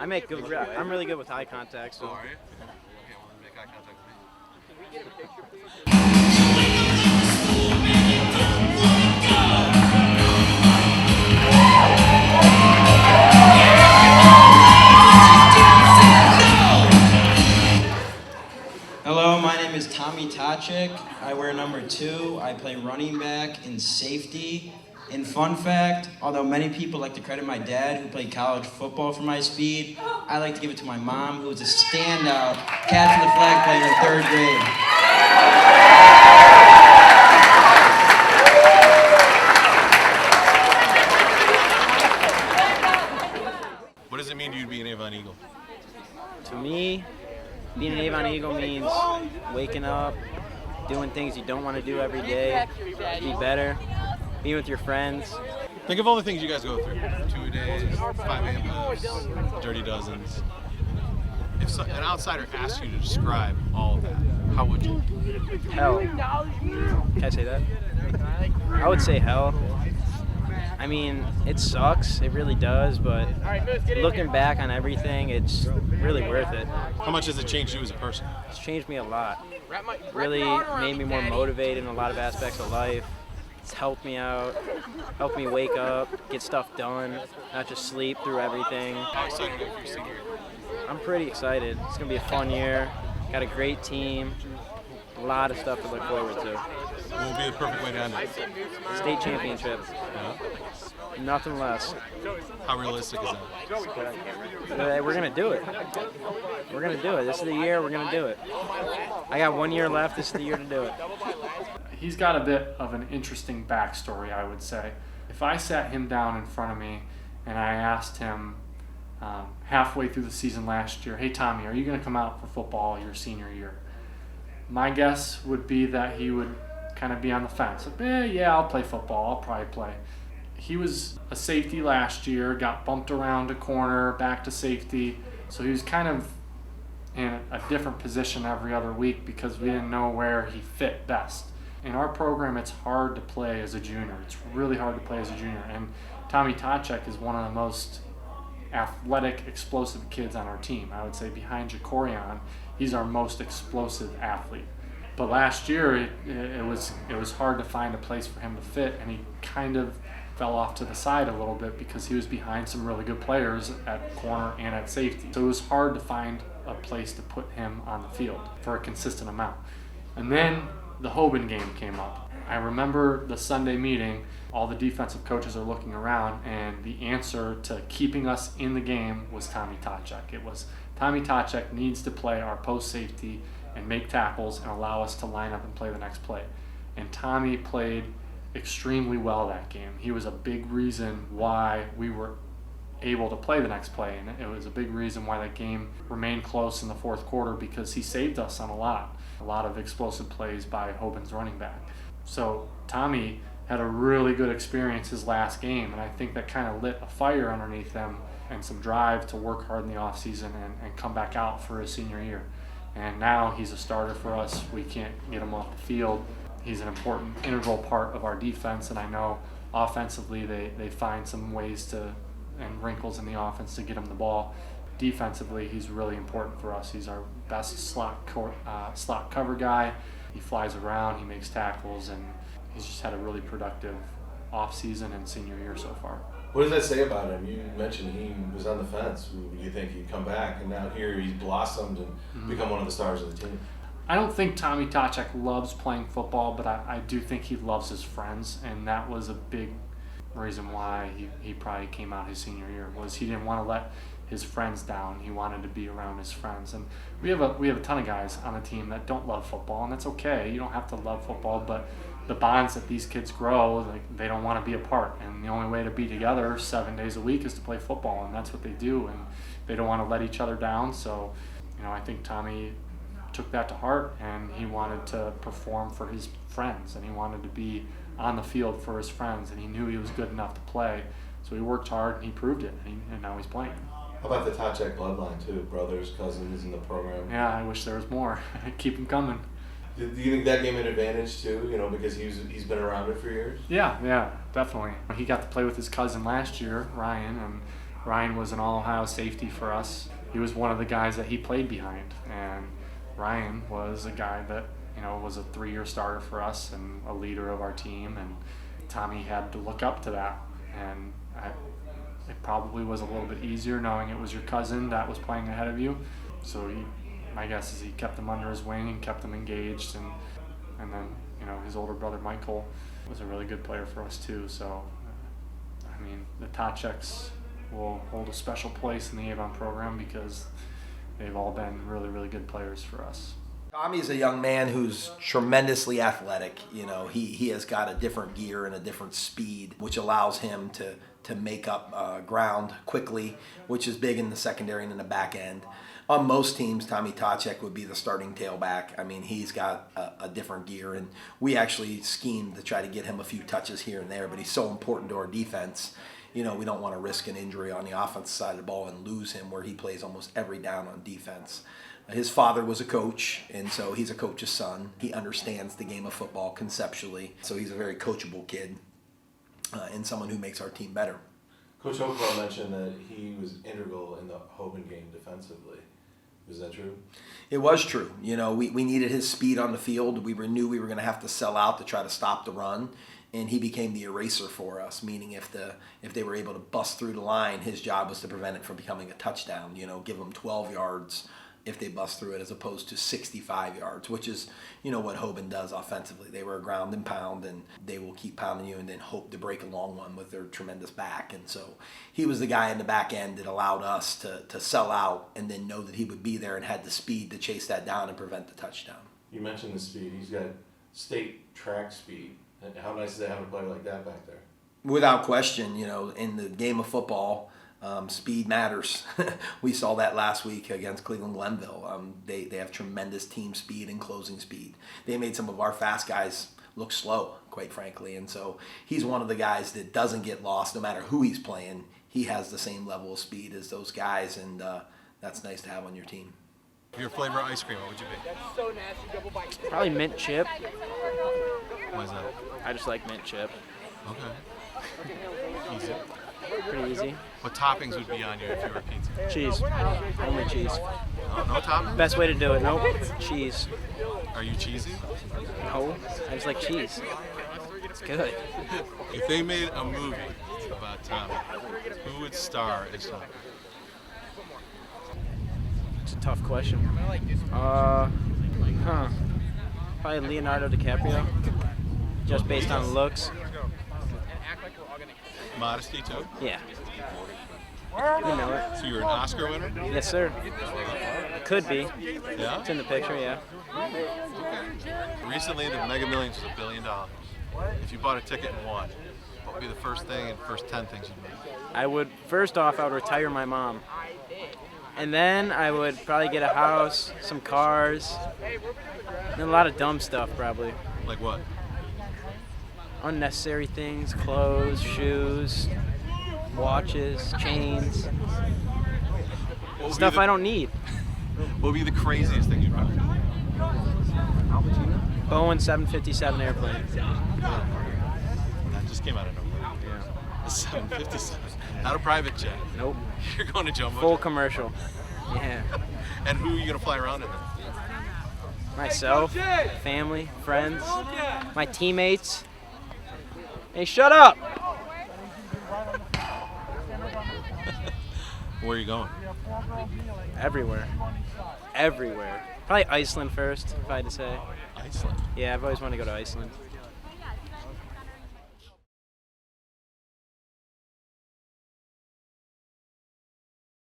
I make good. I'm really good with eye contact. So. Oh, are you? Okay, well then make eye contact with me. Hello, my name is Tachek. I wear number 2. I play running back and safety. And fun fact, although many people like to credit my dad, who played college football, for my speed, I like to give it to my mom, who was a standout captain the flag player in 3rd grade. What does it mean to you to be an Avon Eagle? To me, being an Avon Eagle means waking up, doing things you don't want to do every day, be better, being with your friends. Think of all the things you guys go through. 2-a-days, 5 a.m. lifts, dirty dozens. If an outsider asked you to describe all of that, how would you? Hell. Can I say that? I would say hell. I mean, it sucks, it really does, but looking back on everything, it's really worth it. How much has it changed you as a person? It's changed me a lot. Really made me more motivated in a lot of aspects of life. It's helped me out, helped me wake up, get stuff done, not just sleep through everything. How excited are you for your senior year? I'm pretty excited. It's going to be a fun year. Got a great team. A lot of stuff to look forward to. What will be the perfect way to end it? State championship. Yeah. Nothing less. How realistic is that? We're going to do it. We're going to do it. This is the year we're going to do it. I got 1 year left. This is the year to do it. He's got a bit of an interesting backstory, I would say. If I sat him down in front of me and I asked him halfway through the season last year, hey Tommy, are you going to come out for football your senior year? My guess would be that he would kind of be on the fence. Like, yeah, I'll play football. I'll probably play. He was a safety last year, got bumped around a corner, back to safety. So he was kind of in a different position every other week because we didn't know where he fit best. In our program, it's hard to play as a junior. It's really hard to play as a junior. And Tommy Tachek is one of the most athletic, explosive kids on our team. I would say behind Jacorian, he's our most explosive athlete. But last year, it was hard to find a place for him to fit, and he kind of fell off to the side a little bit because he was behind some really good players at corner and at safety. So it was hard to find a place to put him on the field for a consistent amount. And then the Hoban game came up. I remember the Sunday meeting, all the defensive coaches are looking around, and the answer to keeping us in the game was Tommy Tachek. It was Tommy Tachek needs to play our post safety and make tackles and allow us to line up and play the next play. And Tommy played extremely well that game. He was a big reason why we were able to play the next play, and it was a big reason why that game remained close in the 4th quarter because he saved us on a lot of explosive plays by Hoban's running back. So Tommy had a really good experience his last game, and I think that kind of lit a fire underneath him and some drive to work hard in the offseason and come back out for his senior year. And now he's a starter for us. We can't get him off the field. He's an important, integral part of our defense, and I know offensively they find some ways and wrinkles in the offense to get him the ball. Defensively, he's really important for us. He's our best slot cover guy. He flies around, he makes tackles, and he's just had a really productive offseason and senior year so far. What does that say about him? You mentioned he was on the fence. Do you think he'd come back? And now here he's blossomed and become one of the stars of the team. I don't think Tommy Tachek loves playing football, but I do think he loves his friends, and that was a big reason why he probably came out his senior year, was he didn't want to let his friends down. He wanted to be around his friends. And we have a ton of guys on the team that don't love football, and that's okay. You don't have to love football, but the bonds that these kids grow, like, they don't want to be apart. And the only way to be together 7 days a week is to play football, and that's what they do. And they don't want to let each other down. So, I think Tommy took that to heart, and he wanted to perform for his friends, and he wanted to be on the field for his friends, and he knew he was good enough to play. So he worked hard, and he proved it, and now he's playing. How about the Tachek bloodline too? Brothers, cousins in the program. Yeah, I wish there was more. Keep them coming. Do you think that gave him an advantage too? Because he's been around it for years. Yeah, definitely. He got to play with his cousin last year, Ryan, and Ryan was an all-Ohio safety for us. He was one of the guys that he played behind, and Ryan was a guy that, you know, was a 3-year starter for us and a leader of our team, and Tommy had to look up to that. And it probably was a little bit easier knowing it was your cousin that was playing ahead of you. So my guess is he kept him under his wing and kept him engaged, and then, you know, his older brother Michael was a really good player for us too. So I mean, the Tacheks will hold a special place in the Avon program because they've all been really, really good players for us. Tommy's a young man who's tremendously athletic. You know, he has got a different gear and a different speed, which allows him to make up ground quickly, which is big in the secondary and in the back end. On most teams, Tommy Tachek would be the starting tailback. I mean, he's got a different gear, and we actually schemed to try to get him a few touches here and there, but he's so important to our defense. You know, we don't want to risk an injury on the offensive side of the ball and lose him where he plays almost every down on defense. His father was a coach, and so he's a coach's son. He understands the game of football conceptually, so he's a very coachable kid and someone who makes our team better. Coach Oakville mentioned that he was integral in the Hoban game defensively. Was that true? It was true. You know, we needed his speed on the field. We knew we were going to have to sell out to try to stop the run, and he became the eraser for us, meaning if they were able to bust through the line, his job was to prevent it from becoming a touchdown. You know, give them 12 yards if they bust through it as opposed to 65 yards, which is, you know, what Hoban does offensively. They were a ground and pound, and they will keep pounding you and then hope to break a long one with their tremendous back. And so he was the guy in the back end that allowed us to sell out and then know that he would be there and had the speed to chase that down and prevent the touchdown. You mentioned the speed. He's got state track speed. And how nice is it having a player like that back there? Without question, you know, in the game of football, speed matters. We saw that last week against Cleveland Glenville. They have tremendous team speed and closing speed. They made some of our fast guys look slow, quite frankly. And so he's one of the guys that doesn't get lost no matter who he's playing. He has the same level of speed as those guys, and that's nice to have on your team. Your flavor of ice cream, what would you be? Probably mint chip. Why is that? I just like mint chip. Okay. Easy. Pretty easy. What toppings would be on you if you were pizza? Cheese. Only cheese. No toppings? Best way to do it. Nope. Cheese. Are you cheesy? No. I just like cheese. It's good. If they made a movie about Tommy, who would star as Tommy? It's a tough question. Probably Leonardo DiCaprio. Just based on looks. Modesty too? Yeah. You know it. So you're an Oscar winner? Yes, sir. Could be. Yeah? It's in the picture, yeah. Recently, the Mega Millions was $1 billion. If you bought a ticket and won, what would be the first thing and first 10 things you'd make? First off, I would retire my mom. And then I would probably get a house, some cars, and a lot of dumb stuff probably. Like what? Unnecessary things, clothes, shoes, watches, chains, stuff I don't need. What would be the craziest thing you'd buy? Boeing 757 airplane. That just came out of nowhere. Yeah. A 757. Not a private jet. Nope. You're going to jumbo Full jet. commercial. Yeah. And who are you going to fly around in then? Myself, family, friends, my teammates. Hey, shut up! Where are you going? Everywhere. Everywhere. Probably Iceland first, if I had to say. Iceland. Yeah, I've always wanted to go to Iceland.